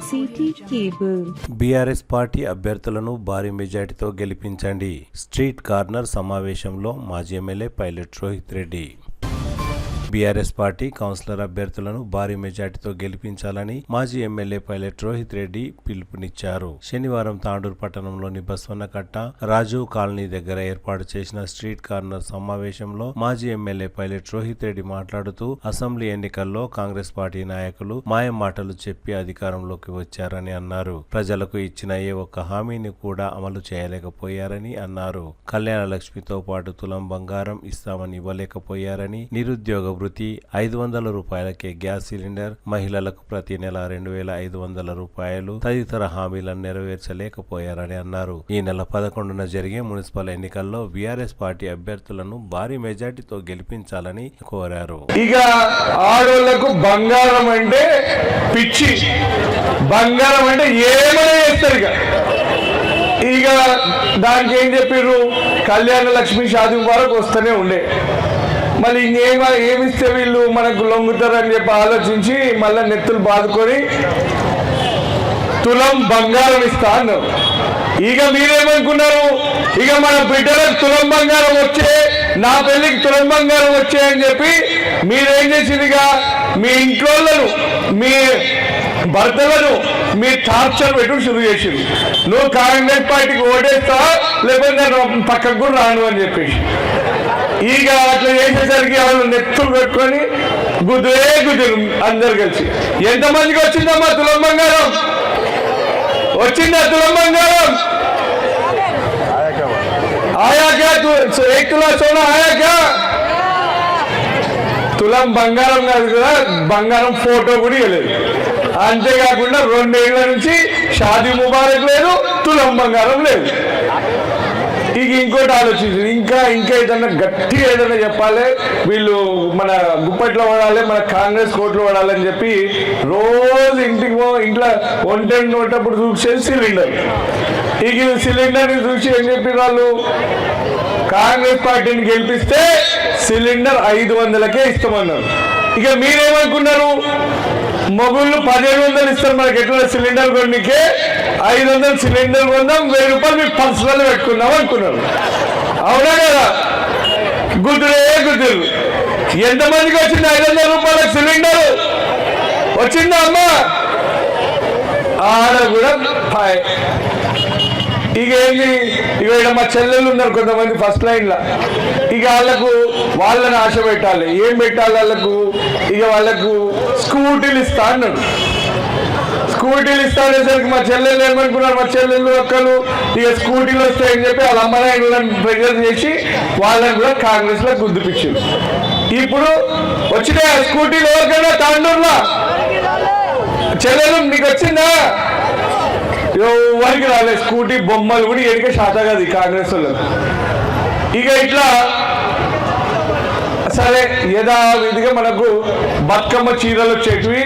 City cable. BRS party అభ్యర్థులను భారీ మెజార్టీతో గెలిపించండి. స్ట్రీట్ కార్నర్ సమావేశంలో మాజీ MLA pilot Rohith Reddy. BRS party councillor అభ్యర్థులను భారీ మెజార్టీతో గెలిపించాలని మాజీ ఎమ్మెల్యే పైలట్ రోహిత్ రెడ్డి పిలుపునిచ్చారు. శనివారం తాండూరు పట్టణంలోని బస్వన్నకట్ట రాజు కాలనీ దగ్గర ఏర్పాటు చేసిన స్ట్రీట్ కార్నర్ సమావేశంలో మాజీ ఎమ్మెల్యే పైలట్ రోహిత్ రెడ్డి మాట్లాడుతూ అసెంబ్లీ ఎన్నికల్లో కాంగ్రెస్ పార్టీ నాయకులు మాయం మాటలు చెప్పి అధికారంలోకి వచ్చారని అన్నారు. ప్రజలకు ఇచ్చిన ఏ ఒక్క హామీని కూడా అమలు చేయలేకపోయారని అన్నారు. కళ్యాణ లక్ష్మితో పాటు తులం బంగారం ఇస్తామని ఇవ్వలేకపోయారని, నిరుద్యోగ వృత్తి 500 రూపాయలకే గ్యాస్ సిలిండర్, మహిళలకు ప్రతి నెల 2500 రూపాయలు తదితర హామీలను నెరవేర్చలేకపోయారని అన్నారు. ఈ నెల 11న జరిగే మున్సిపల్ ఎన్నికల్లో బీఆర్ఎస్ పార్టీ అభ్యర్థులను భారీ మెజార్టీతో గెలిపించాలని కోరారు. ఇక ఆడోళ్లకు బంగారం అంటే పిచ్చి, బంగారం అంటే ఏమైనా చేస్తారు. ఇక దానికి ఏం చెప్పారు, కళ్యాణ లక్ష్మి షాదీ వరకు వస్తూనే ఉండే. మళ్ళీ ఏమిస్తే వీళ్ళు మనకు లొంగుతారని చెప్పి ఆలోచించి మళ్ళీ నెత్తులు బాదుకొని తులం బంగారం ఇస్తా అన్నారు. ఇక మీరేమనుకున్నారు, ఇక మన బిడ్డలకు తులం బంగారం వచ్చే, నా పెళ్లికి తులం బంగారం వచ్చే అని చెప్పి మీరేం చేసిందిగా మీ ఇంట్లోలను మీ భర్తలను మీ టార్చర్ పెట్టుకుని శురు చేసింది. నువ్వు కాంగ్రెస్ పార్టీకి ఓటేస్తావా లేకపోతే నేను పక్కకు కూడా రాను అని చెప్పేసి ఇక అట్లా చేసేసరికి వాళ్ళు నెత్తులు పెట్టుకొని గుద్దురు అందరు కలిసి. ఎంతమందికి వచ్చిందమ్మా తులం బంగారం? వచ్చిందా తులం బంగారం? ఆయా క్యా 1 తులా సోనా ఆయా క్యా? తులం బంగారం కాదు కదా, బంగారం ఫోటో కూడా ఇవ్వలేదు. అంతేకాకుండా 2 ఏళ్ల నుంచి షాదీ ముబారక్ లేదు, తులం బంగారం లేదు. ఇక ఇంకోటి ఆలోచించు, ఇంకా ఏదైనా గట్టిగా ఏదైనా చెప్పాలి, వీళ్ళు మన గుప్పట్లో పడాలి, మన కాంగ్రెస్ కోట్లు పడాలని చెప్పి రోజు ఇంట్లో వంటప్పుడు చూసేది సిలిండర్. ఇక సిలిండర్ని చూసి ఏం చెప్పి వాళ్ళు కాంగ్రెస్ పార్టీని గెలిపిస్తే సిలిండర్ 500కే ఇస్తామన్నారు. ఇక మీరేమనుకున్నారు, మొగుళ్ళు 1700 ఇస్తారు మనకి, ఎట్లా సిలిండర్ కొన్నికే 500 సిలిండర్ కొందాం, 1000 రూపాయలు మీ పర్సనల్ పెట్టుకుందాం అనుకున్నారు. అవునా కదా? గుద్దురు. ఎంతమందికి వచ్చింది 500 రూపాయల సిలిండర్? వచ్చిందా అమ్మా? ఆడ కూడా ఇక ఏంది, ఇక మా చెల్లెళ్ళు ఉన్నారు కొంతమంది ఫస్ట్ లైన్లో. ఇక వాళ్ళని ఆశ పెట్టాలి. ఏం పెట్టాలి వాళ్ళకు? ఇక వాళ్ళకు స్కూటీలు ఇస్తా అన్నాడు. స్కూటీలు ఇస్తా అనేసరికి మా చెల్లెళ్ళు ఏమనుకున్నారు, మా చెల్లెళ్ళు ఒక్కరు ఇక స్కూటీలు వస్తాయని చెప్పి వాళ్ళ అమ్మాయిలను ప్రెజర్ చేసి వాళ్ళని కూడా కాంగ్రెస్ లో గుర్తుపించారు. ఇప్పుడు వచ్చిన స్కూటీలు ఎవరికైనా తాండూరులో చెల్లెలు నీకు వచ్చిందా? ఎవరికి రాలేదు. స్కూటీ బొమ్మలు కూడా ఎడికే శాతం కాదు కాంగ్రెస్ వాళ్ళు. ఇక ఇట్లా సరే యథావిధిగా మనకు బతుకమ్మ చీరలు వచ్చేటివి,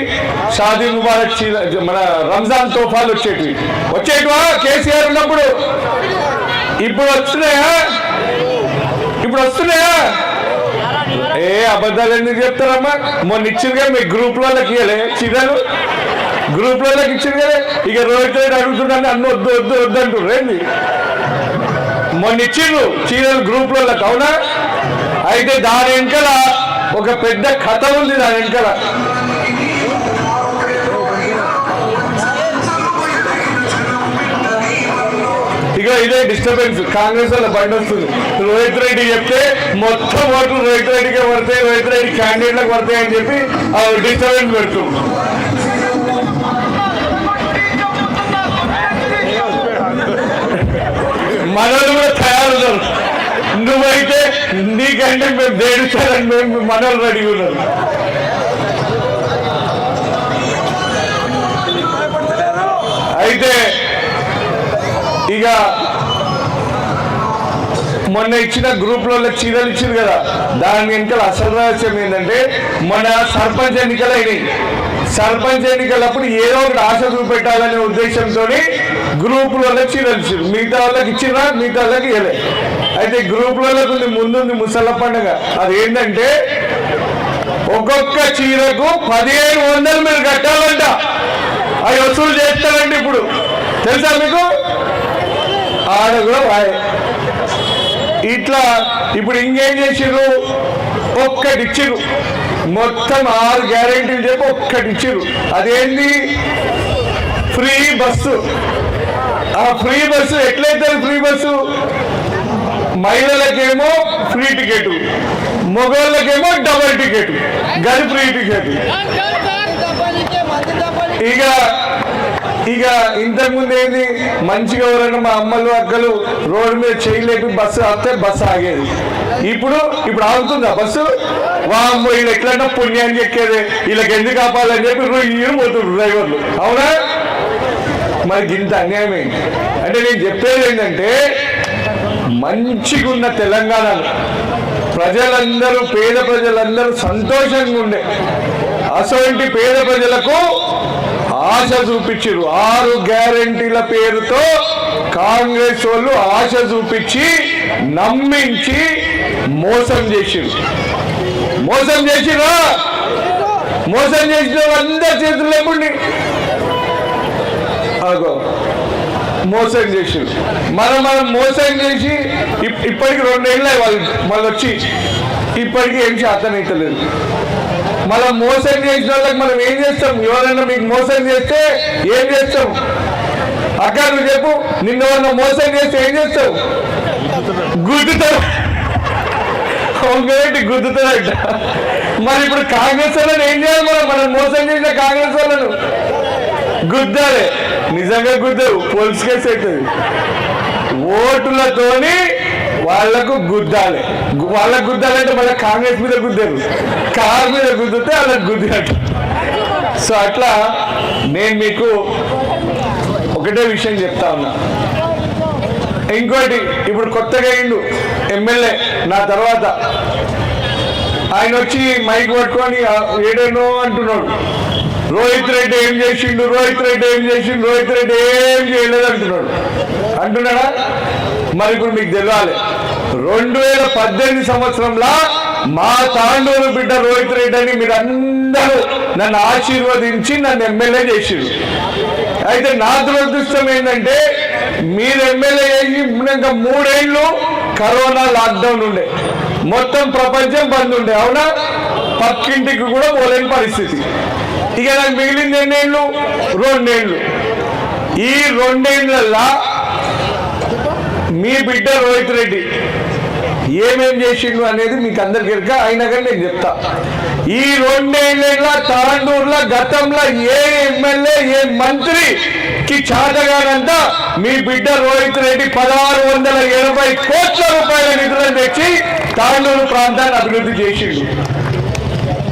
షాదీ ముబారక్ చీర, మన రంజాన్ తోఫాలు వచ్చేటివా కేసీఆర్ ఉన్నప్పుడు? ఇప్పుడు వస్తున్నాయా? ఏ అబద్ధాలు ఎందుకు చెప్తారమ్మా? మొన్న ఇచ్చిందిగా మీ గ్రూప్లలోకి ఇవ్వలే చీరలు, గ్రూప్లలోకి ఇచ్చింది కదా. ఇక రోహిత్ రెడ్డి అడుగుతున్నాను అన్న వద్దు అంటున్నారు. ఏంది మొన్న ఇచ్చిండ్రు చీరలు గ్రూప్లలోకి, అవునా? అయితే దాని వెనకాల ఒక పెద్ద కథ ఉంది. దాని వెనకాల ఇక ఇదే డిస్టర్బెన్స్. కాంగ్రెస్ వాళ్ళ బండి వస్తుంది, రోహిత్ రెడ్డి చెప్తే మొత్తం ఓట్లు రోహిత్ రెడ్డికే పడతాయి, రోహిత్ రెడ్డి క్యాండిడేట్లకు పడతాయి అని చెప్పి డిస్టర్బెన్స్ పెడుతుంది. మనోళ్ళు కూడా తయారున్నారు. నువ్వైతే నీకంటే మేము దేడుస్తారని మేము మనోళ్ళు రెడీ ఉన్నారు. అయితే ఇక మొన్న ఇచ్చిన గ్రూప్లలో చీరలు ఇచ్చింది కదా, దాని వెనకాల అసలు రహస్యం ఏంటంటే మన సర్పంచ్ ఎన్నికలు అయినాయి. సర్పంచ్ ఎన్నికలప్పుడు ఏదో ఒకటి ఆశ చూపెట్టాలనే ఉద్దేశంతో గ్రూపులలో చీరలు ఇచ్చారు. మిగతా వాళ్ళకి ఇచ్చినా మిగతా వాళ్ళకి ఇవ్వలే. అయితే గ్రూపులలో ముందుంది ముసళ్ళ పండుగ. అది ఏంటంటే ఒక్కొక్క చీరకు 1500 మీరు కట్టాలంట. అవి వసూలు చేస్తే అంటే ఇప్పుడు తెలుసా మీకు? ఆడ కూడా వాయే. ఇట్లా ఇప్పుడు ఇంకేం చేసిర్రు? ఒక్కటి ఇచ్చిర్రు. మొత్తం 6 గ్యారెంటీలు చెప్పి ఒక్కటి ఇచ్చిర్రు. అదేంటి? Free bus. ఆ ఫ్రీ బస్సు ఎట్లయితే ఫ్రీ బస్సు, మహిళలకేమో ఫ్రీ టికెట్, మగవాళ్ళకేమో డబల్ టికెట్, గది ఫ్రీ టికెట్. ఇక ఇంతకుముందు ఏంది, మంచిగా ఎవరైనా మా అమ్మలు అక్కలు రోడ్డు మీద చేయలేక బస్సు వస్తే బస్సు ఆగేది. ఇప్పుడు ఆగుతుందా బస్సు? వామ్మో వీళ్ళు ఎట్లన్నా పుణ్యాన్ని ఎక్కేది, వీళ్ళకి ఎందుకు ఆపాలని చెప్పి ఈయన పోతుండ్రు డ్రైవర్లు. అవునా? మరి ఇంత అన్యాయం ఏంటి అంటే, నేను చెప్పేది ఏంటంటే, మంచిగా ఉన్న తెలంగాణలో ప్రజలందరూ, పేద ప్రజలందరూ సంతోషంగా ఉండే అసొంటి పేద ప్రజలకు ఆశ చూపించారు. 6 గ్యారెంటీల పేరుతో కాంగ్రెస్ వాళ్ళు ఆశ చూపించి నమ్మించి మోసం చేసిరు. మోసం చేసిరా? మోసం చేసిన అందరి చేతులు లేకుండి అగో మోసం చేసిరు. మనం మోసం చేసి ఇప్పటికి 2 ఏళ్ళే వాళ్ళు వచ్చి ఇప్పటికీ ఏం శాతం అవుతలేదు. మనం మోసం చేసిన వాళ్ళకి మనం ఏం చేస్తాం? ఎవరైనా మీకు మోసం చేస్తే ఏం చేస్తాం? అక్క నువ్వు చెప్పు, నిన్న మోసం చేస్తే ఏం చేస్తావు? గుద్దుతావు. గుద్దుతాడంట. మరి ఇప్పుడు కాంగ్రెస్ వాళ్ళని ఏం చేయాలి? మనం మోసం చేసిన కాంగ్రెస్ వాళ్ళను గుద్దాలి. నిజంగా గుద్దరు, పోలీస్ కేసు అవుతుంది. ఓటులతోని వాళ్లకు గుద్దాలి. వాళ్ళకు గుద్దాలంటే మళ్ళీ కాంగ్రెస్ మీద గుద్దారు, కారు మీద గుద్దితే వాళ్ళకి గుద్దినట్టు. సో అట్లా నేను మీకు ఒకటే విషయం చెప్తా ఉన్నా. ఇంకోటి, ఇప్పుడు కొత్తగా అయిండు ఎమ్మెల్యే నా తర్వాత, ఆయన వచ్చి మైక్ పట్టుకొని ఏడేనో అంటున్నాడు. రోహిత్ రెడ్డి ఏం చేసిండు, రోహిత్ రెడ్డి ఏం చేసిండు, రోహిత్ రెడ్డి ఏం చేయలేదు అంటున్నాడా? మరి ఇప్పుడు మీకు తెలియాలి, 2018 సంవత్సరంలో మా తాండూరు బిడ్డ రోహిత్ రెడ్డి అని మీరందరూ నన్ను ఆశీర్వదించి నన్ను ఎమ్మెల్యే చేసిరు. అయితే నా దురదృష్టం ఏంటంటే, మీరు ఎమ్మెల్యే చేసి ఇంకా 3 ఏళ్ళు కరోనా లాక్డౌన్ ఉండే, మొత్తం ప్రపంచం బంద్ ఉండే. అవునా? పక్కింటికి కూడా పోలేని పరిస్థితి. ఇక నాకు మిగిలింది ఎన్నేళ్ళు? 2 ఏళ్ళు. ఈ 2 ఏళ్ళల్లో మీ బిడ్డ రోహిత్ రెడ్డి ఏమేం చేసిండు అనేది మీకు అందరికి ఎరుక. అయినా కానీ నేను చెప్తా, ఈ 2 ఏళ్ళ తాండూరులో గతంలో ఏ ఎమ్మెల్యే ఏ మంత్రికి చాటగానంతా మీ బిడ్డ రోహిత్ రెడ్డి 1680 కోట్ల రూపాయల నిధులను తెచ్చి తాండూరు ప్రాంతాన్ని అభివృద్ధి చేసిండు.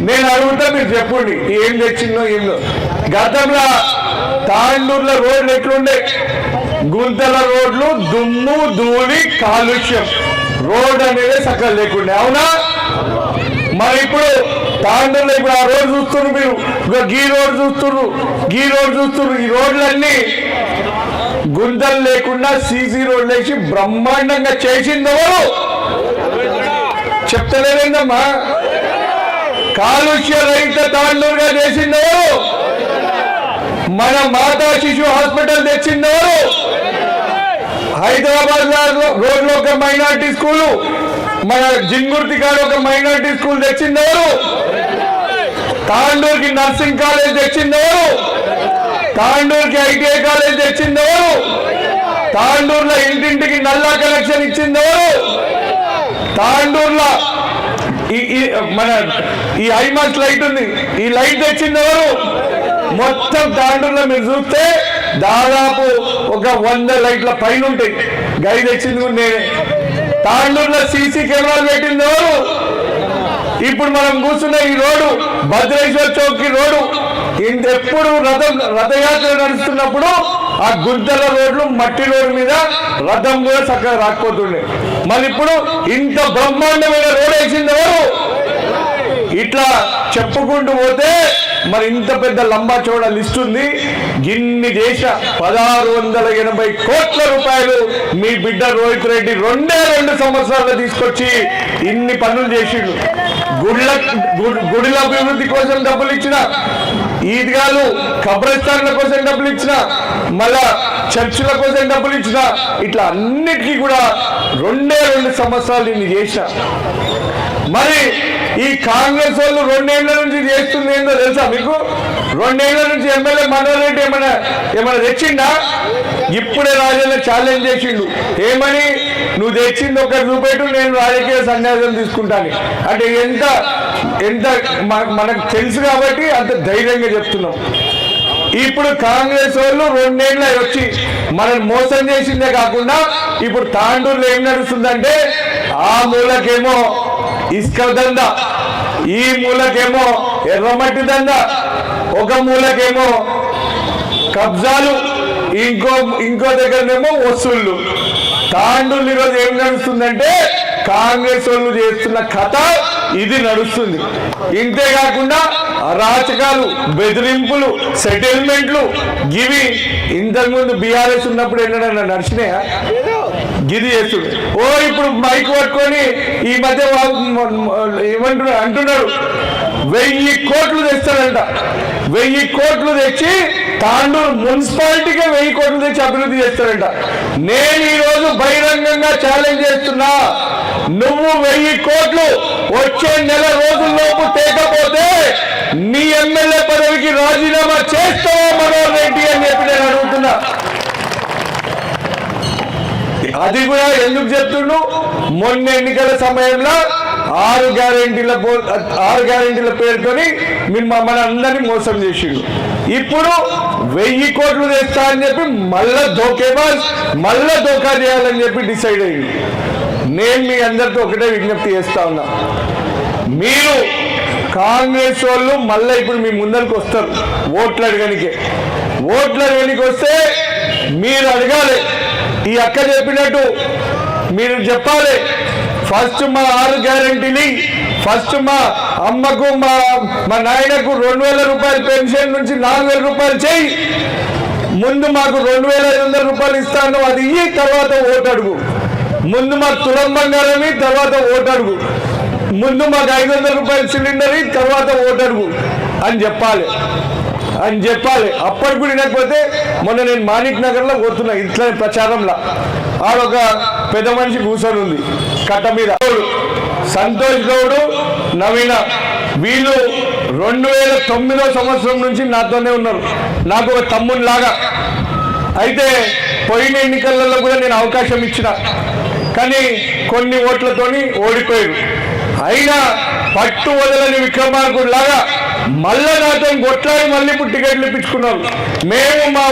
నేను అడుగుతా, మీరు చెప్పండి ఏం తెచ్చిందో ఏందో. గతంలో తాండూరులో రోడ్లు ఎట్లుండే? గుంతల రోడ్లు, దుమ్ము ధూళి కాలుష్యం, రోడ్ అనేది సక్కగా లేకుండే. అవునా? మరి ఇప్పుడు తాండూరులో ఇప్పుడు ఆ రోడ్ చూస్తున్నారు మీరు, గీ రోడ్ చూస్తున్నారు, గీ రోడ్ చూస్తున్నారు. ఈ రోడ్లన్నీ గుంతలు లేకుండా సీసీ రోడ్లు వేసి బ్రహ్మాండంగా చేసిందెవరు? చెప్తలేదమ్మా. కాలుష్య రహిత తాండూరుగా చేసిందెవరు? మన మాతా శిశు హాస్పిటల్ తెచ్చిందెవరు? హైదరాబాద్ రోడ్లో ఒక మైనార్టీ స్కూలు, మన జింగుర్తి కాడ ఒక మైనార్టీ స్కూల్ తెచ్చిందెవరు? తాండూరుకి నర్సింగ్ కాలేజ్ తెచ్చిందెవరు? తాండూరుకి ఐటీఐ కాలేజ్ తెచ్చిందెవరు? తాండూరులో ఇంటింటికి నల్లా కనెక్షన్ ఇచ్చిందెవరు? తాండూరులో మన ఈ ఐమాక్స్ లైట్ ఉంది, ఈ లైట్ తెచ్చిందెవరు? మొత్తం తాండూరులో మీరు చూస్తే దాదాపు ఒక 100 లైట్ల పైన ఉంటాయి. గైడ్ తెచ్చింది నేనే. తాండూరులో సీసీ కెమెరాలు పెట్టింది ఎవరు? ఇప్పుడు మనం కూర్చున్న ఈ రోడ్డు, భద్రేశ్వర్ చౌక్ రోడ్డు, ఇంతెప్పుడు రథయాత్ర నడుస్తున్నప్పుడు ఆ గుంతల రోడ్లు, మట్టి రోడ్డు మీద రథం కూడా చక్కగా రాకపోతుండే. మరి ఇప్పుడు ఇంత బ్రహ్మాండమైన రోడ్ వేసింది ఎవరు? ఇట్లా చెప్పుకుంటూ పోతే మరి ఇంత పెద్ద లంబా చోడ లిస్ట్ ఉంది. ఇన్ని దేశ 1680 కోట్ల రూపాయలు మీ బిడ్డ రోహిత్ రెడ్డి 2 సంవత్సరాలు తీసుకొచ్చి ఇన్ని పనులు చేసిండు. గుడిల అభివృద్ధి కోసం డబ్బులు ఇచ్చిన, ఈద్గాలు కబ్రస్థాన్ల కోసం డబ్బులు ఇచ్చిన, మళ్ళా చర్చిల కోసం డబ్బులు ఇచ్చిన, ఇట్లా అన్నిటికీ కూడా 2 సంవత్సరాలు నేను చేసిన. మరి ఈ కాంగ్రెస్ వాళ్ళు 2 ఏళ్ల నుంచి చేస్తుంది ఏందో తెలుసా మీకు? 2 ఏళ్ల నుంచి ఎమ్మెల్యే మనోహర్ రెడ్డి ఏమైనా తెచ్చిండా? ఇప్పుడే రాజన్న ఛాలెంజ్ చేసిండు. ఏమని? నువ్వు తెచ్చింది ఒకటి చూపెట్టు, నేను రాజకీయ సన్యాసం తీసుకుంటాను. అంటే ఎంత మనకు తెలుసు కాబట్టి అంత ధైర్యంగా చెప్తున్నాం. ఇప్పుడు కాంగ్రెస్ వాళ్ళు 2 ఏళ్ళు వచ్చి మనల్ని మోసం చేసిందే కాకుండా ఇప్పుడు తాండూరులో ఏం నడుస్తుందంటే, ఆ మూలకేమో ఇసుక దందా, ఈ మూలకేమో ఎర్రమట్టి దందా, ఒక మూలకేమో కబ్జాలు, ఇంకో దగ్గరనేమో వసూళ్ళు. తాండూరు ఈరోజు ఏం నడుస్తుందంటే కాంగ్రెస్ వాళ్ళు చేస్తున్న కథ ఇది నడుస్తుంది. ఇంతేకాకుండా అరాచకాలు, బెదిరింపులు, సెటిల్మెంట్లు, గివి ఇంతకుముందు బీఆర్ఎస్ ఉన్నప్పుడు ఏంటంటే నడిచినాయా? గిది చేస్తుడు. ఇప్పుడు మైక్ పట్టుకొని ఈ మధ్య అంటున్నాడు 1000 కోట్లు తెస్తాడంట. 1000 కోట్లు తెచ్చి తాండూరు మున్సిపాలిటీకే 1000 కోట్లు తెచ్చి అభివృద్ధి చేస్తాడంట. నేను ఈరోజు బహిరంగంగా ఛాలెంజ్ చేస్తున్నా, నువ్వు 1000 కోట్లు వచ్చే నెల రోజుల్లోపు తేకపోతే నీ ఎమ్మెల్యే పదవికి రాజీనామా చేస్తావా మనోహర్ రెడ్డి అని చెప్పి నేను అడుగుతున్నా. అది కూడా ఎందుకు చెప్తుండు? మొన్న ఎన్నికల సమయంలో 6 గ్యారెంటీల పేరుతోని మీరు మమ్మల్ని అందరినీ మోసం చేసిండు. ఇప్పుడు 1000 కోట్లు తెస్తా అని చెప్పి మళ్ళా ధోకా చేయాలని చెప్పి డిసైడ్ అయ్యింది. నేను మీ అందరితో ఒకటే విజ్ఞప్తి చేస్తా ఉన్నా, మీరు కాంగ్రెస్ వాళ్ళు మళ్ళీ ఇప్పుడు మీ ముందరికి వస్తారు ఓట్లు అడగనికే. వస్తే మీరు అడగాలి, ఈ అక్క చెప్పినట్టు మీరు చెప్పాలి. ఫస్ట్ మా 6 గ్యారెంటీలు, ఫస్ట్ మా అమ్మకు మా నాయనకు 2000 రూపాయలు పెన్షన్ నుంచి 4000 రూపాయలు చేయి. ముందు మాకు 2500 రూపాయలు ఇస్తాను, అది ఇయ్యి, తర్వాత ఓటు అడుగు. ముందు మాకు తులం బంగారం, తర్వాత ఓటు అడుగు. ముందు మాకు 500 రూపాయల సిలిండర్, తర్వాత ఓటు అడుగు అని చెప్పాలి. అప్పటికి కూడా వినకపోతే మొన్న నేను మాణిక్ నగర్లో పోతున్నా ఇట్లా ప్రచారంలో, ఆడొక పెద్ద మనిషి కూర్చొని ఉంది కట్ట మీద. సంతోష్ గౌడు, నవీన, వీళ్ళు 2009వ సంవత్సరం నుంచి నాతోనే ఉన్నారు, నాకు ఒక తమ్ముని లాగా. అయితే పోయిన ఎన్నికలలో కూడా నేను అవకాశం ఇచ్చిన, కానీ కొన్ని ఓట్లతోని ఓడిపోయారు. అయినా పట్టు వదలని విక్రమార్కుడు లాగా మళ్ళా నాతో కొట్లాడి మళ్ళీ ఇప్పుడు టికెట్లు ఇప్పించుకున్నారు. మేము ఆ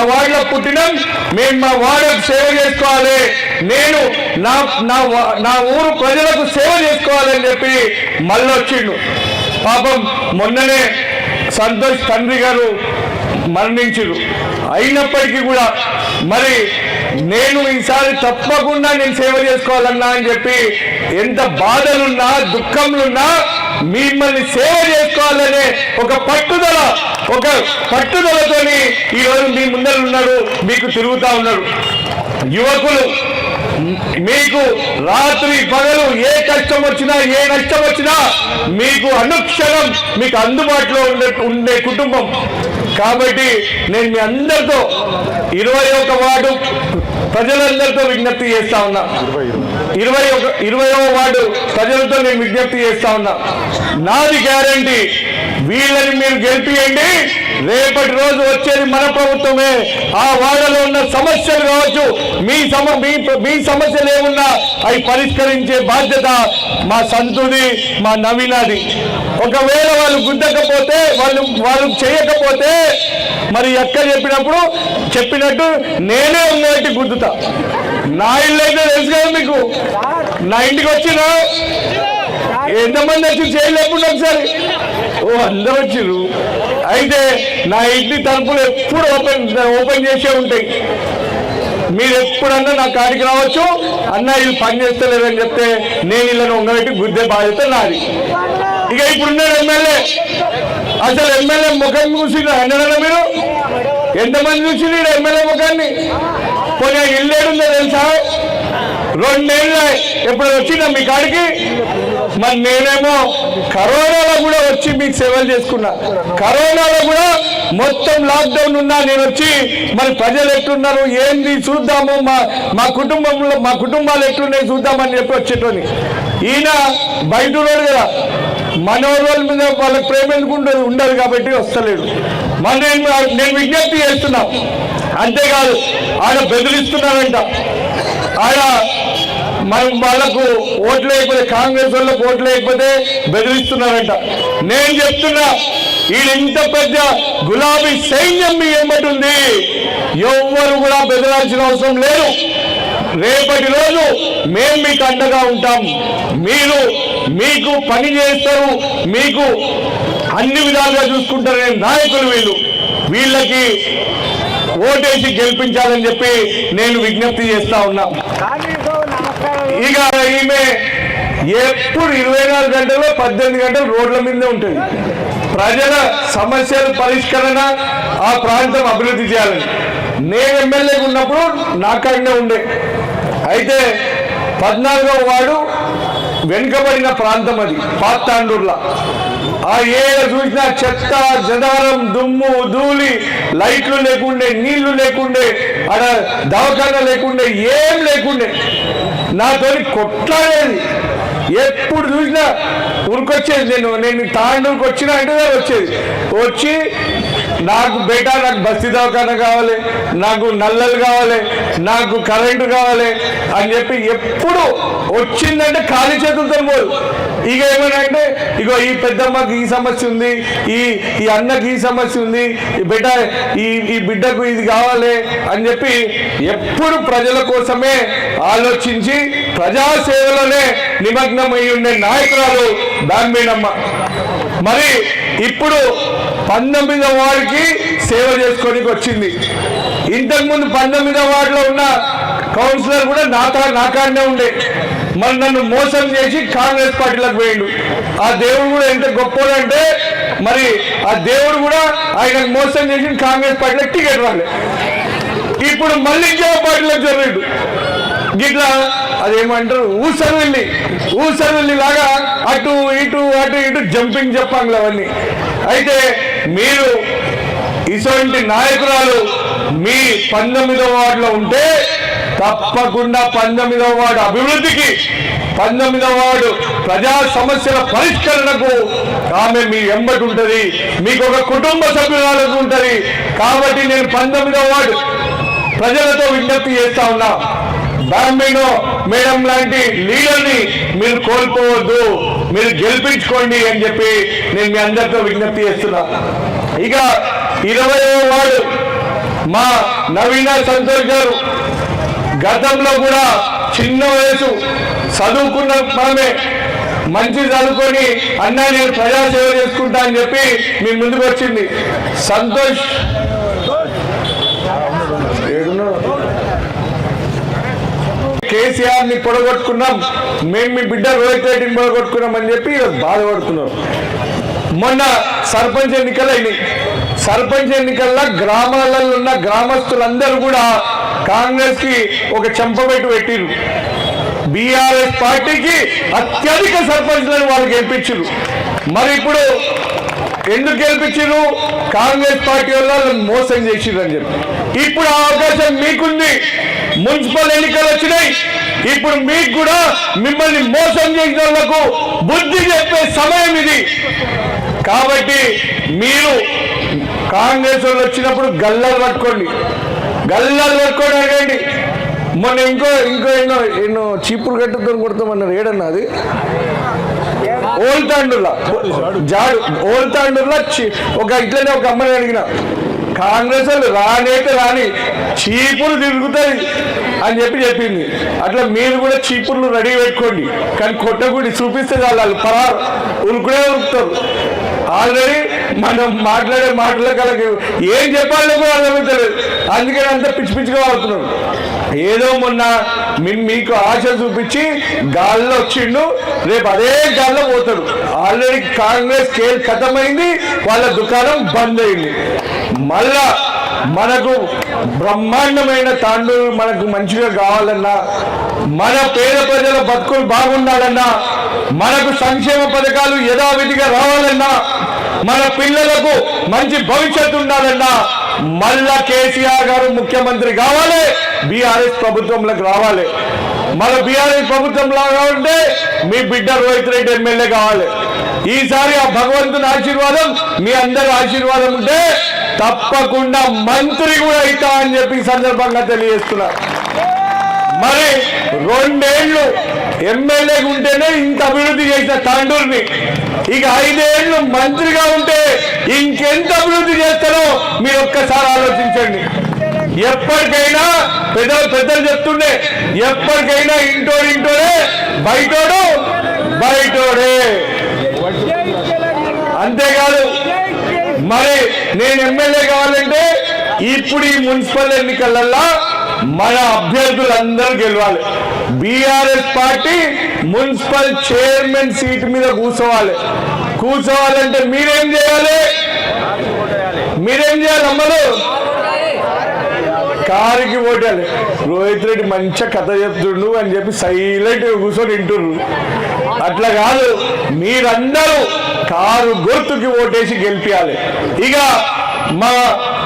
వార్డులో పుట్టినాం, మేము మా వార్డుకు సేవ చేసుకోవాలి, నేను నా ఊరు ప్రజలకు సేవ చేసుకోవాలని చెప్పి మళ్ళీ వచ్చిండు. పాపం మొన్ననే సంతోష్ తండ్రి గారు మరణించారు. అయినప్పటికీ కూడా మరి నేను ఈసారి తప్పకుండా నేను సేవ చేసుకోవాలన్నా అని చెప్పి ఎంత బాధలున్నా దుఃఖంలున్నా మిమ్మల్ని సేవ చేసుకోవాలనే ఒక పట్టుదలతోని ఈరోజు మీ ముందర ఉన్నాడు, మీకు తిరుగుతా ఉన్నాడు. యువకులు మీకు రాత్రి పగలు ఏ కష్టం వచ్చినా ఏ నష్టం వచ్చినా మీకు అనుక్షణం మీకు అందుబాటులో ఉండే కుటుంబం. కాబట్టి నేను మీ అందరితో 21 వార్డు ప్రజలందరితో విజ్ఞప్తి చేస్తా ఉన్నా, 21వ వార్డు ప్రజలతో నేను విజ్ఞప్తి చేస్తా ఉన్నా, నాది గ్యారంటీ, వీళ్ళని మీరు గెలిపియండి. రేపటి రోజు వచ్చేది మన ప్రభుత్వమే. ఆ వార్డులో ఉన్న సమస్యలు కావచ్చు, మీ సమస్యలు ఏమున్నా అవి పరిష్కరించే బాధ్యత మా సంతుది, మా నవీనాది. ఒకవేళ వాళ్ళు గుద్దకపోతే, వాళ్ళు చేయకపోతే, మరి ఎక్క చెప్పినట్టు నేనే ఉన్నట్టు గుద్దుతా. నా ఇల్లు అయితే తెలుసు కదా మీకు, నా ఇంటికి వచ్చినా ఎంతమంది వచ్చి చేయలేకుండా ఒకసారి అందరూ వచ్చిర్రు. అయితే నా ఇంటి తలుపులు ఎప్పుడు ఓపెన్ చేసే ఉంటాయి. మీరు ఎప్పుడన్నా నా కాడికి రావచ్చు, అన్న ఇది పని చేస్తలేదని చెప్తే నేను ఇళ్ళను ఉంగబెట్టి గుద్దే బాధ్యత నాది. ఇక ఇప్పుడున్నాడు ఎమ్మెల్యే, అసలు ఎమ్మెల్యే ముఖం చూసిన అన్నారా మీరు? ఎంతమంది చూసి ఎమ్మెల్యే ముఖాన్ని? పోనీ ఇల్లు ఏడుందో తెలుసా? 2 నెలలు ఎప్పుడు వచ్చినా మీ కాడికి. మరి నేనేమో కరోనాలో కూడా వచ్చి మీకు సేవలు చేసుకున్నా. కరోనాలో కూడా మొత్తం లాక్డౌన్ ఉన్నా నేను వచ్చి మరి ప్రజలు ఎట్లున్నారు ఏంది చూద్దాము, మా కుటుంబాలు ఎట్లున్నాయి చూద్దామని చెప్పి వచ్చేటోని. ఈయన బయట ఉన్నాడు కదా, మన వాళ్ళ మీద వాళ్ళకి ప్రేమ ఎందుకు ఉండదు కాబట్టి వస్తలేడు. మరి నేను విజ్ఞప్తి చేస్తున్నా. అంతేకాదు ఆయన బెదిరిస్తున్నారంట. ఆయన మనం వాళ్ళకు ఓట్లు వేయకపోతే, కాంగ్రెస్ వాళ్ళకు ఓట్లు వేయకపోతే బెదిరిస్తున్నారంట. నేను చెప్తున్నా, ఈయన ఇంత పెద్ద గులాబీ సైన్యం మీ ఎమ్మటుంది, ఎవ్వరు కూడా బెదరాల్సిన అవసరం లేదు. రేపటి రోజు మేము మీకు అండగా ఉంటాం. మీకు పని చేస్తారు, మీకు అన్ని విధాలుగా చూసుకుంటారనే నాయకులు వీళ్ళకి ఓటేసి గెలిపించాలని చెప్పి నేను విజ్ఞప్తి చేస్తా ఉన్నా. ఇక ఈమె ఎప్పుడు 24 గంటల్లో 18 గంటలు రోడ్ల మీదే ఉంటుంది. ప్రజల సమస్యల పరిష్కరణ, ఆ ప్రాంతం అభివృద్ధి చేయాలని. నేను ఎమ్మెల్యేగా ఉన్నప్పుడు నాకైనా ఉండే. అయితే 14వ వార్డు వెనుకబడిన ప్రాంతం, అది పాతాండూర్లా. ఆ ఏడ చూసినా చెత్త జదారం, దుమ్ము ధూళి, లైట్లు లేకుండే, నీళ్లు లేకుండే, అక్కడ దవాఖానా లేకుండే, ఏం లేకుండే. నాతో కొట్లాడేది. ఎప్పుడు చూసినా ఉరికొచ్చేది. నేను తాండూరుకి వచ్చినా అంటే వచ్చి నాకు బస్తీ దవాఖానా కావాలి, నాకు నల్లలు కావాలి, నాకు కరెంటు కావాలి అని చెప్పి ఎప్పుడు వచ్చిందంటే ఖాళీ చేతులతో పోదు. ఇక ఏమైనా అంటే ఇగో ఈ పెద్దమ్మకి ఈ సమస్య ఉంది, ఈ అన్నకి ఈ సమస్య ఉంది, ఈ బిడ్డకు ఇది కావాలి అని చెప్పి ఎప్పుడు ప్రజల కోసమే ఆలోచించి ప్రజాసేవలోనే నిమగ్నమై ఉండే నాయకురాలు బాంబేనమ్మ. మరి ఇప్పుడు 19వ వార్డుకి సేవ చేసుకోనికి వచ్చింది. ఇంతకుముందు 19వ వార్డులో ఉన్న కౌన్సిలర్ కూడా నాకాడనే ఉండే. మరి నన్ను మోసం చేసి కాంగ్రెస్ పార్టీలకు పోయిండు. ఆ దేవుడు కూడా ఎంత గొప్పడంటే, మరి ఆ దేవుడు కూడా ఆయనకు మోసం చేసి కాంగ్రెస్ పార్టీలకు టికెట్ రాలే. ఇప్పుడు మళ్ళీ ఇంకో పార్టీలకు జరిగిండు. గిట్లా అదేమంటారు ఊసరవెల్లి లాగా అటు ఇటు జంపింగ్ చెప్పంగ్లు అవన్నీ. అయితే మీరు ఇటువంటి నాయకురాలు మీ 19వ వార్డులో ఉంటే తప్పకుండా 19వ వార్డు అభివృద్ధికి, 19వ వార్డు ప్రజా సమస్యల పరిష్కరణకు ఆమె మీ ఎంబటి ఉంటుంది. మీకు ఒక కుటుంబ సభ్యురాలకు ఉంటుంది. కాబట్టి నేను 19వ వార్డు ప్రజలతో విజ్ఞప్తి చేస్తా ఉన్నా, బాంబేనో మేడం లాంటి లీడర్ని మీరు కోల్పోవద్దు, మీరు గెలిపించుకోండి అని చెప్పి నేను మీ అందరితో విజ్ఞప్తి చేస్తున్నా. ఇక 20వ వార్డు మా నవీన సంతోష్ గారు గతంలో కూడా చిన్న వయసు చదువుకున్న మనమే మంచి చదువుకొని అన్నా నేను ప్రజాసేవ చేసుకుంటా అని చెప్పి మీ ముందుకు వచ్చింది. సంతోష్ కేసీఆర్ ని పొడగొట్టుకున్నాం, మేము మీ బిడ్డ రోహిత్ రెడ్డిని పొడగొట్టుకున్నాం అని చెప్పి బాధపడుతున్నాం. మొన్న సర్పంచ్ ఎన్నికలు అయినాయి. సర్పంచ్ ఎన్నికల్లో గ్రామాలలో ఉన్న గ్రామస్తులందరూ కూడా కాంగ్రెస్ కి ఒక చెంపబెట్టు పెట్టిరు. బీఆర్ఎస్ పార్టీకి అత్యధిక సర్పంచ్లను వాళ్ళు గెలిపించారు. మరి ఇప్పుడు ఎందుకు గెలిపించారు? కాంగ్రెస్ పార్టీ వాళ్ళు మోసం చేసిర్రు అని చెప్పి. ఇప్పుడు ఆ అవకాశం మీకుంది. మున్సిపల్ ఎన్నికలు వచ్చినాయి. ఇప్పుడు మీకు కూడా మిమ్మల్ని మోసం చేసిన వాళ్లకు బుద్ధి చెప్పే సమయం ఇది. కాబట్టి మీరు కాంగ్రెస్ వాళ్ళు వచ్చినప్పుడు గల్లలు పట్టుకోండి అడగండి. మొన్న ఇంకో ఎన్నో చీపురు గట్టుతో కొడతామన్నారు. ఏడన్నా అది ఓల్తాండూర్లా ఒక ఇట్లనే ఒక అమ్మని అడిగిన, కాంగ్రెస్ వాళ్ళు రాని చీపురు తిరుగుతాయి అని చెప్పింది. అట్లా మీరు కూడా చీపుర్లు రెడీ పెట్టుకోండి. కానీ కొట్టగుడి చూపిస్తే వాళ్ళు ఉరుకునే ఉరుకుతారు. ఆల్రెడీ మనం మాట్లాడే మాటలకు ఏం చెప్పాలో కూడా అర్థమవుతలేదు. అందుకని అంతా పిచ్చిగా అవుతున్నాం. ఏదో మొన్న మీకు ఆశ చూపించి గాల్లో వచ్చిండు, రేపు అదే గాల్లో పోతాడు. ఆల్రెడీ కాంగ్రెస్ ఖతమైంది, వాళ్ళ దుకాణం బంద్ అయింది. మళ్ళా మనకు బ్రహ్మాండమైన తాండూరు మనకు మంచిగా కావాలన్నా, మన పేద ప్రజల బతుకులు బాగుండాలన్నా, మనకు సంక్షేమ పథకాలు యథావిధిగా రావాలన్నా, మన పిల్లలకు మంచి భవిష్యత్తు ఉండాలన్నా మళ్ళా కేసీఆర్ గారు ముఖ్యమంత్రి కావాలి, బీఆర్ఎస్ ప్రభుత్వంలోకి రావాలి. మన బీఆర్ఎస్ ప్రభుత్వంలో కావాలంటే మీ బిడ్డ రోహిత్ రెడ్డి ఎమ్మెల్యే కావాలి. ఈసారి ఆ భగవంతుని ఆశీర్వాదం, మీ అందరి ఆశీర్వాదం ఉంటే తప్పకుండా మంత్రి కూడా అవుతా అని చెప్పి ఈ సందర్భంగా తెలియజేస్తున్నా. మరి 2 ఏళ్ళు ఎమ్మెల్యేగా ఉంటేనే ఇంత అభివృద్ధి చేసిన తాండూరుని, ఇక 5 ఏళ్ళు మంత్రిగా ఉంటే ఇంకెంత అభివృద్ధి చేస్తారో మీరు ఒక్కసారి ఆలోచించండి. ఎప్పటికైనా పెద్దలు చెప్తుండే, ఎప్పటికైనా ఇంటోడే బయటోడే. అంతేకాదు మరి నేను ఎమ్మెల్యే కావాలంటే ఇప్పుడు ఈ మున్సిపల్ ఎన్నికలల్లో మన అభ్యర్థులందరూ గెలవాలి. BRS party municipal chairman seat మీద కూర్చోవాలంటే మీరేం చేయాలి అమ్మలు? కారుకి ఓటాలి. రోహిత్ రెడ్డి మంచిగా కథ చెప్తుండు అని చెప్పి సైలెంట్ కూర్చొని వింటున్నారు. అట్లా కాదు, మీరందరూ కారు గుర్తుకి ఓటేసి గెలిపించాలి. ఇక మా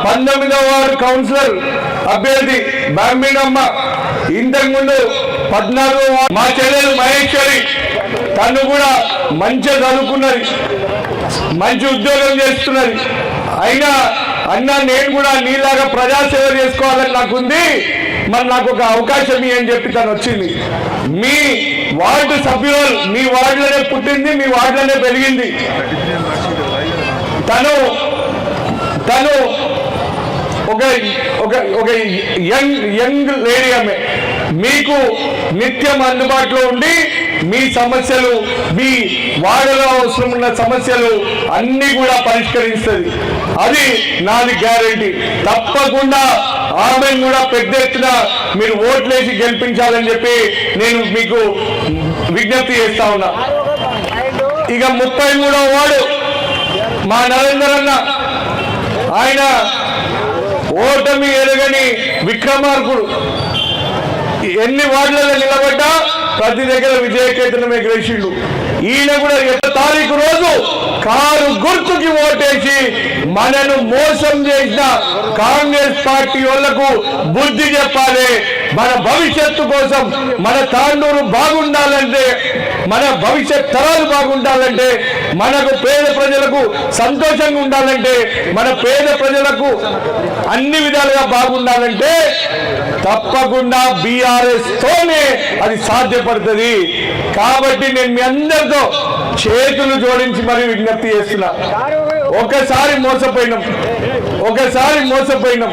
19వ వార్డు కౌన్సిలర్ అభ్యర్థి బాంబీనమ్మ, ఇంతకుముందు 14వ వార్డు మా చెల్లెలు మహేశ్వరి, తను కూడా మంచిగా చదువుకున్నది, మంచి ఉద్యోగం చేస్తున్నది. అయినా అన్నా నేను కూడా నీలాగా ప్రజాసేవ చేసుకోవాలని నాకుంది, మరి నాకు ఒక అవకాశం అని చెప్పి తను వచ్చింది. మీ వార్డు సభ్యులు మీ వార్డులోనే పుట్టింది, మీ వార్డులోనే పెరిగింది. తను ఒక యంగ్ లేడీ. ఆమె మీకు నిత్యం అందుబాటులో ఉండి మీ సమస్యలు, మీ వార్డులో అవసరం ఉన్న సమస్యలు అన్ని కూడా పరిష్కరిస్తుంది. అది నాది గ్యారెంటీ. తప్పకుండా ఆమెను కూడా పెద్ద ఎత్తున మీరు ఓట్లేసి గెలిపించాలని చెప్పి నేను మీకు విజ్ఞప్తి చేస్తా ఉన్నా. ఇక 33వ వార్డు మా నరేందర్ అన్న, ఆయన ఓటమి ఎరగని విక్రమార్కుడు. ఎన్ని వార్డులలో నిలబడ్డా ప్రతి దగ్గర విజయకేతనం ఎగరేసిండు. ఈయన కూడా 7వ తారీఖు రోజు కారు గుర్తుకి ఓటేసి మనను మోసం చేసిన కాంగ్రెస్ పార్టీ వాళ్లకు బుద్ధి చెప్పాలి. మన భవిష్యత్తు కోసం, మన తాండూరు బాగుండాలంటే, మన భవిష్యత్ తరాలు బాగుండాలంటే, మనకు పేద ప్రజలకు సంతోషంగా ఉండాలంటే, మన పేద ప్రజలకు అన్ని విధాలుగా బాగుండాలంటే తప్పకుండా బీఆర్ఎస్ తోనే అది సాధ్యపడుతుంది. కాబట్టి నేను మీ అందరితో చేతులు జోడించి మరి విజ్ఞప్తి చేస్తున్నా. ఒకసారి మోసపోయినాం,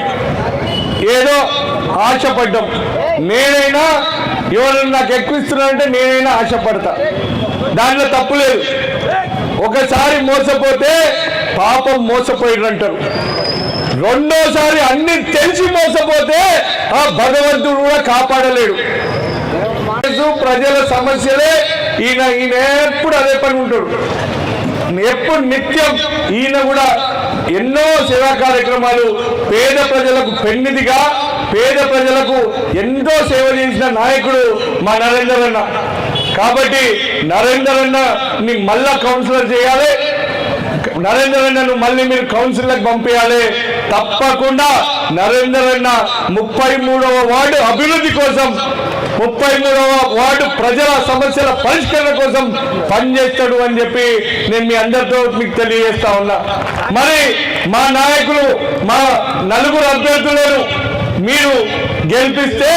ఏదో ఆశపడ్డాం. నేనైనా ఎవరైనా నాకు ఎక్కువ ఇస్తున్నారంటే నేనైనా ఆశపడతా, దాంట్లో తప్పు లేదు. ఒకసారి మోసపోతే పాపం మోసపోయినంటారు. రెండోసారి అన్ని తెలిసి మోసపోతే ఆ భగవంతుడు కూడా కాపాడలేడు. ప్రజల సమస్యలే ఈయన ఎప్పుడు అదే పని ఉంటాడు. ఎప్పుడు నిత్యం ఈయన కూడా ఎన్నో సేవా కార్యక్రమాలు, పేద ప్రజలకు పెన్నిదిగా పేద ప్రజలకు ఎంతో సేవ చేసిన నాయకుడు మా నరేందర్ అన్న. కాబట్టి నరేందర్ అన్నని మళ్ళా కౌన్సిలర్ చేయాలి. నరేందర్ అన్నను మళ్ళీ మీరు కౌన్సిలర్కి పంపించాలి. తప్పకుండా నరేందర్ అన్న 33వ వార్డు అభివృద్ధి కోసం, 33వ వార్డు ప్రజల సమస్యల పరిష్కరణ కోసం పనిచేస్తాడు అని చెప్పి నేను మీ అందరితో మీకు తెలియజేస్తా ఉన్నా. మరి మా నాయకులు, మా 4 అభ్యర్థులను మీరు గెలిపిస్తే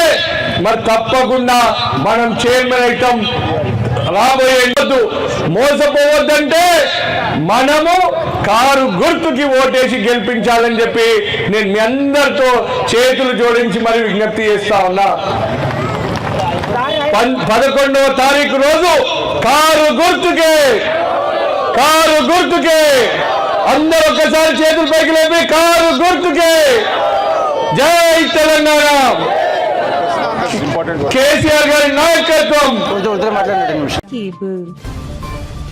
మరి తప్పకుండా మనం చైర్మన్ అవుతాం. రాబోయే మోసపోవద్దంటే మనము కారు గుర్తుకి ఓటేసి గెలిపించాలని చెప్పి నేను మీ అందరితో చేతులు జోడించి మరి విజ్ఞప్తి చేస్తా ఉన్నా. 11వ తారీఖు రోజు కారు గుర్తుకే అందరూ ఒక్కసారి చేతులు పైకి లేపి కారు గుర్తుకే. జై తెలంగాణ. కేసీఆర్ గారి నాయకత్వం.